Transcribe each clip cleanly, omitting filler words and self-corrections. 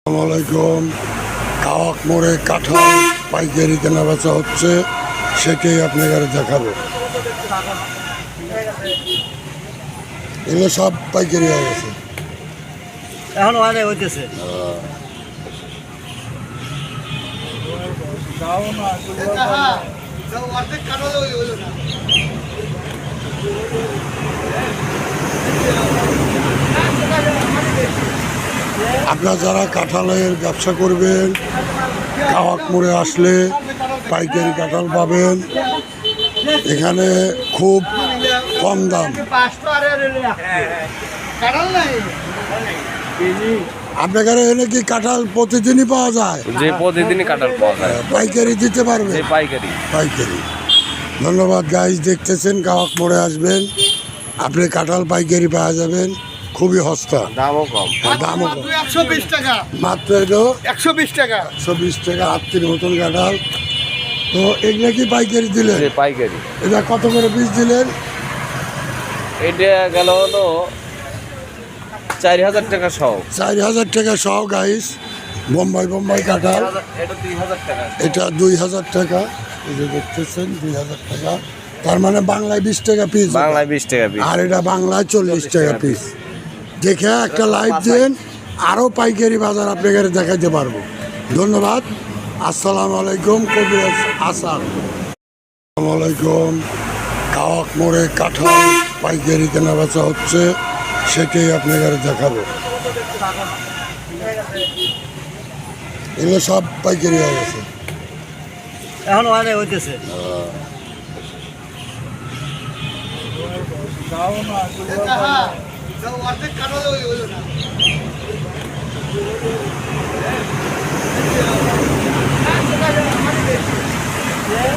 আসসালামাইকুম। কাওয়াক মোড়ে কাঁঠাল পাইকারি কেনা বেচা হচ্ছে, সেটাই আপনাদের দেখাবো। এগুলো সব পাইকারি হয়ে গেছে, এখন অনেক হইতেছে। আপনারা যারা কাঁঠালের ব্যবসা করবেন, কাওয়াক মোড়ে আসলে পাইকারি কাঁঠাল পাবেন। এখানে খুব কম দাম। আপনাদের এনে কি কাঁঠাল প্রতিদিনই পাওয়া যায়? যে প্রতিদিনই কাঁঠাল পাওয়া যায়। পাইকারি দিতে পারবে? যে পাইকারি। পাইকারি। ধন্যবাদ গাইজ, দেখতেছেন কাওয়াক মোড়ে আসবেন, আপনি কাঁঠাল পাইকারি পাওয়া যাবেন, খুবই সস্তা, দামও কম। দামও কম। 120 টাকা মাত্র এলো 120 টাকা 120 টাকা, 8 মতন কাঁঠাল। তো এগুলো কি পাইকারি দিলেন? যে পাইকারি। এটা কত করে পিস দিলেন? এটা গেল হলো 4000 টাকা সহ। 4000 টাকা সহ গাইস। বোম্বাই কাঁঠাল, এটা 2000 টাকা। এটা 2000 টাকা। এই যে দেখতেছেন 2000 টাকা, তার মানে বাংলায় 20 টাকা পিস, বাংলায় 20 টাকা পিস। আর এটা বাংলায় 40 টাকা পিস। দেখে একটা লাইভ দেন, আরও পাইকারি বাজার আপনাকে দেখাতে পারবো। ধন্যবাদ। আসসালামু আলাইকুম। কবিরাজ আসাদ। আসসালামু আলাইকুম। কাওয়াক মোড়ে কাঁঠাল পাইকারি কেনা বেচা হচ্ছে, সেটাই আপনাদের দেখাবো। এগুলো সব পাইকারি হয়ে গেছে, এখন অনেক হইতেছে।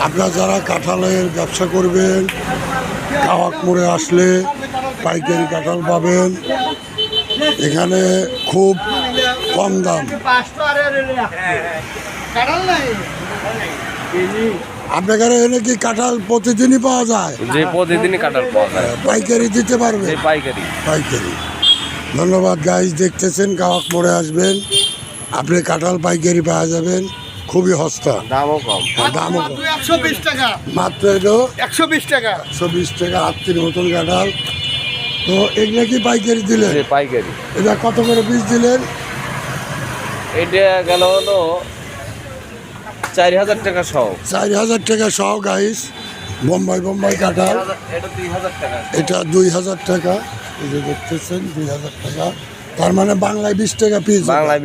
আপনারা যারা কাঁঠালের ব্যবসা করবেন, কাওয়াক মোড়ে আসলে পাইকারি কাঁঠাল পাবেন। এখানে খুব কম দাম। আপনাদের এনে কি কাঁঠাল প্রতিদিনই পাওয়া যায়? যে প্রতিদিনই কাঁঠাল পাওয়া যায়। পাইকারি দিতে পারবে? যে পাইকারি। পাইকারি। ধন্যবাদ গাইজ, দেখতেছেন কাওয়াক মোড়ে আসবেন, আপনি কাঁঠাল পাইকারি পাওয়া যাবেন, খুবই সস্তা, দামও কম। দামও কম। 120 টাকা মাত্র এলো 120 টাকা 120 টাকা, 8 মতন কাঁঠাল। তো এগুলো কি পাইকারি দিলেন? যে পাইকারি। এটা কত করে পিস দিলেন? এটা গেল হলো 4000 টাকা সহ। 4000 টাকা সহ গাইস। বোম্বাই কাঁঠাল, এটা 2000 টাকা। এটা 2000 টাকা। এই যে দেখতেছেন 2000 টাকা, তার মানে বাংলায় 20 টাকা পিস। বাংলায়